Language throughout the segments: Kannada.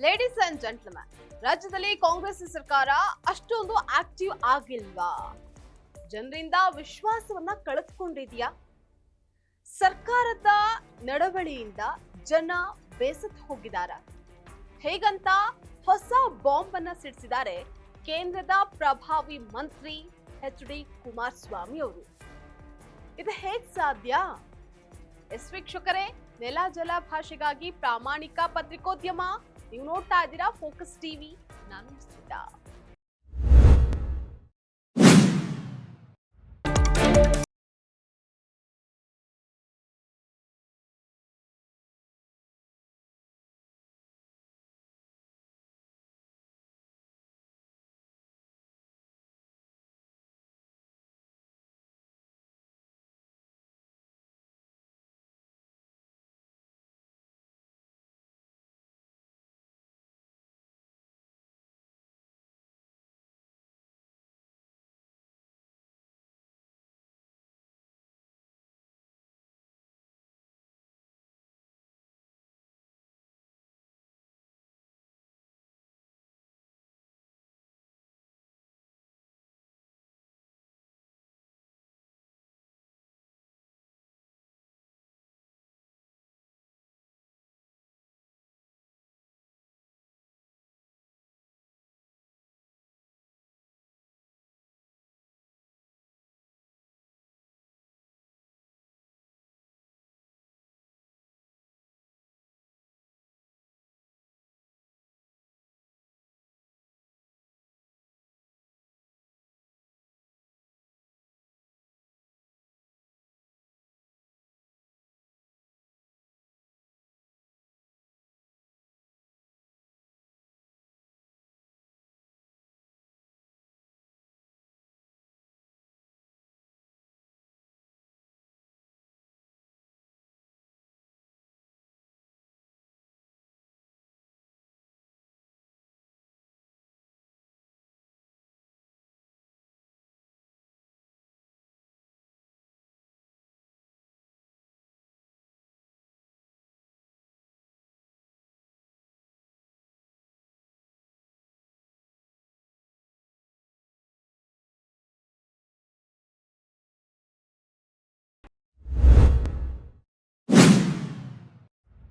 ಲೇಡೀಸ್ ಅಂಡ್ ಜೆಂಟ್ಲ್ಮನ್, ರಾಜ್ಯದಲ್ಲಿ ಕಾಂಗ್ರೆಸ್ ಸರ್ಕಾರ ಅಷ್ಟೊಂದು ಆಕ್ಟಿವ್ ಆಗಿಲ್ವಾ? ಜನರಿಂದ ವಿಶ್ವಾಸವನ್ನ ಕಳೆದುಕೊಂಡಿದ್ಯಾ? ಸರ್ಕಾರದ ನಡವಳಿಯಿಂದ ಜನ ಬೇಸತ್ತು ಹೋಗಿದಾರ? ಹೇಗಂತ ಹೊಸ ಬಾಂಬ್ ಅನ್ನ ಸಿಡಿಸಿದ್ದಾರೆ ಕೇಂದ್ರದ ಪ್ರಭಾವಿ ಮಂತ್ರಿ ಎಚ್.ಡಿ. ಕುಮಾರಸ್ವಾಮಿ ಅವರು. ಇದು ಹೇಗ್ ಸಾಧ್ಯ? ವೀಕ್ಷಕರೇ, ನೆಲ ಜಲ ಭಾಷೆಗಾಗಿ ಪ್ರಾಮಾಣಿಕ ಪತ್ರಿಕೋದ್ಯಮ. ನೀವು ನೋಡ್ತಾ ಇದ್ದೀರಾ ಫೋಕಸ್ ಟಿವಿ. ನಾನು ಸ್ಮಿತಾ.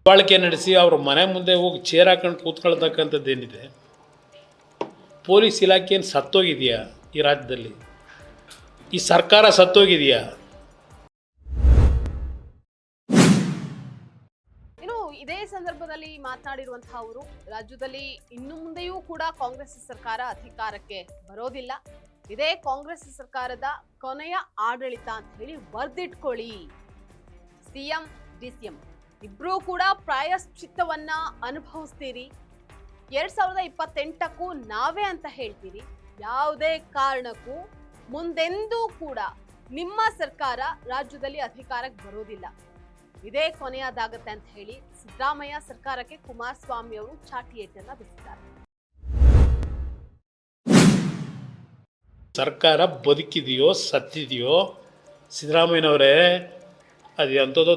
ದಬ್ಬಾಳಿಕೆ ನಡೆಸಿ ಅವ್ರ ಮನೆ ಮುಂದೆ ಹೋಗಿ ಚೇರ್ ಹಾಕೊಂಡು ಕೂತ್ಕೊಳ್ತಕ್ಕಂಥದ್ದೇನಿದೆ, ಪೊಲೀಸ್ ಇಲಾಖೆ ಏನು ಸತ್ತೋಗಿದೆಯಾ? ಈ ರಾಜ್ಯದಲ್ಲಿ ಈ ಸರ್ಕಾರ ಸತ್ತೋಗಿದೆಯಾ? ಇನ್ನು ಇದೇ ಸಂದರ್ಭದಲ್ಲಿ ಮಾತನಾಡಿರುವಂತಹ ಅವರು, ರಾಜ್ಯದಲ್ಲಿ ಇನ್ನು ಮುಂದೆಯೂ ಕೂಡ ಕಾಂಗ್ರೆಸ್ ಸರ್ಕಾರ ಅಧಿಕಾರಕ್ಕೆ ಬರೋದಿಲ್ಲ, ಇದೇ ಕಾಂಗ್ರೆಸ್ ಸರ್ಕಾರದ ಕೊನೆಯ ಆಡಳಿತ ಅಂತ ಹೇಳಿ ಬರ್ದಿಟ್ಕೊಳ್ಳಿ. ಸಿಎಂ ಡಿಸಿಎಂ ಇಬ್ರು ಕೂಡ ಪ್ರಾಯಶ್ಚಿತ್ತವನ್ನ ಅನುಭವಿಸ್ತೀರಿ. 2028ಕ್ಕೂ ನಾವೇ ಅಂತ ಹೇಳ್ತೀರಿ. ಯಾವುದೇ ಕಾರಣಕ್ಕೂ ಮುಂದೆಂದೂ ಕೂಡ ನಿಮ್ಮ ಸರ್ಕಾರ ರಾಜ್ಯದಲ್ಲಿ ಅಧಿಕಾರಕ್ಕೆ ಬರೋದಿಲ್ಲ, ಇದೇ ಕೊನೆಯದಾಗತ್ತೆ ಅಂತ ಹೇಳಿ ಸಿದ್ದರಾಮಯ್ಯ ಸರ್ಕಾರಕ್ಕೆ ಕುಮಾರಸ್ವಾಮಿ ಅವರು ಚಾಟಿ ಏಟನ್ನ ಬಿಸಿದ್ದಾರೆ. ಸರ್ಕಾರ ಬದುಕಿದೆಯೋ ಸತ್ತಿದೆಯೋ ಸಿದ್ದರಾಮಯ್ಯನವರೇ, ಅದು ಎಂಥದೋ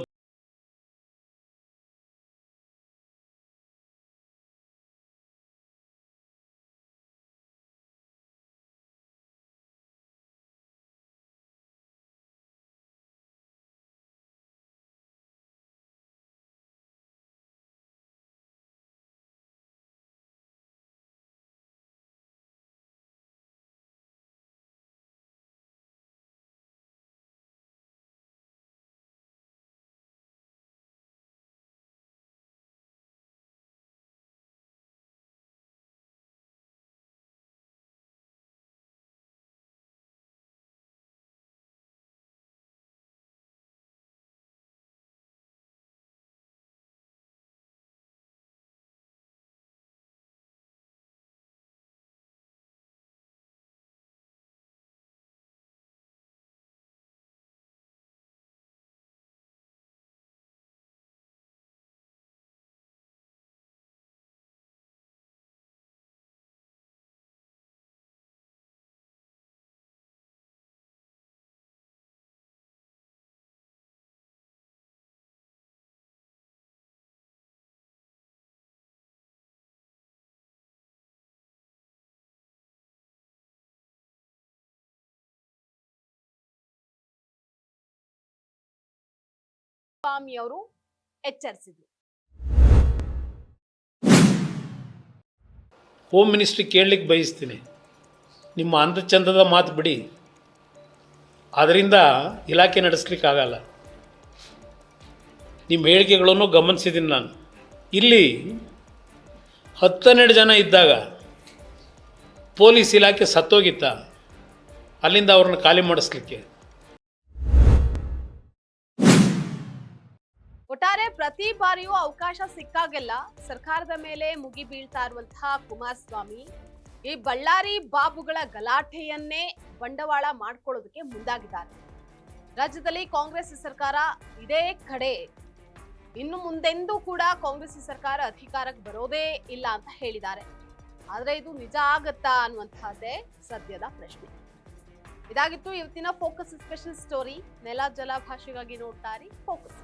ಸ್ವಾಮಿ ಅವರು ಎಚ್ಚರಿಸಿದ್ರು. ಹೋಮ್ ಮಿನಿಸ್ಟ್ರಿ ಕೇಳಲಿಕ್ಕೆ ಬಯಸ್ತೀನಿ, ನಿಮ್ಮ ಅಂದಚಂದದ ಮಾತು ಬಿಡಿ, ಅದರಿಂದ ಇಲಾಖೆ ನಡೆಸಲಿಕ್ಕಾಗಲ್ಲ. ನಿಮ್ಮ ಹೇಳಿಕೆಗಳನ್ನು ಗಮನಿಸಿದ್ದೀನಿ ನಾನು. ಇಲ್ಲಿ 10-12 ಜನ ಇದ್ದಾಗ ಪೊಲೀಸ್ ಇಲಾಖೆ ಸತ್ತೋಗಿತ್ತ ಅಲ್ಲಿಂದ ಅವ್ರನ್ನ ಖಾಲಿ ಮಾಡಿಸ್ಲಿಕ್ಕೆ? ಒಟ್ಟಾರೆ ಪ್ರತಿ ಬಾರಿಯೂ ಅವಕಾಶ ಸಿಕ್ಕಾಗೆಲ್ಲ ಸರ್ಕಾರದ ಮೇಲೆ ಮುಗಿ ಬೀಳ್ತಾ ಇರುವಂತಹ ಕುಮಾರಸ್ವಾಮಿ ಈ ಬಳ್ಳಾರಿ ಬಾಬುಗಳ ಗಲಾಟೆಯನ್ನೇ ಬಂಡವಾಳ ಮಾಡ್ಕೊಳ್ಳೋದಕ್ಕೆ ಮುಂದಾಗಿದ್ದಾರೆ. ರಾಜ್ಯದಲ್ಲಿ ಕಾಂಗ್ರೆಸ್ ಸರ್ಕಾರ ಇದೇ ಕಡೆ, ಇನ್ನು ಮುಂದೆಂದೂ ಕೂಡ ಕಾಂಗ್ರೆಸ್ ಸರ್ಕಾರ ಅಧಿಕಾರಕ್ಕೆ ಬರೋದೇ ಇಲ್ಲ ಅಂತ ಹೇಳಿದ್ದಾರೆ. ಆದ್ರೆ ಇದು ನಿಜ ಆಗತ್ತಾ ಅನ್ನುವಂತಹದ್ದೇ ಸದ್ಯದ ಪ್ರಶ್ನೆ. ಇದಾಗಿತ್ತು ಇವತ್ತಿನ ಫೋಕಸ್ ಸ್ಪೆಷಲ್ ಸ್ಟೋರಿ. ನೆಲ ಜಲ ಭಾಷೆಗಾಗಿ ನೋಡ್ತಾ ಇರಿ ಫೋಕಸ್.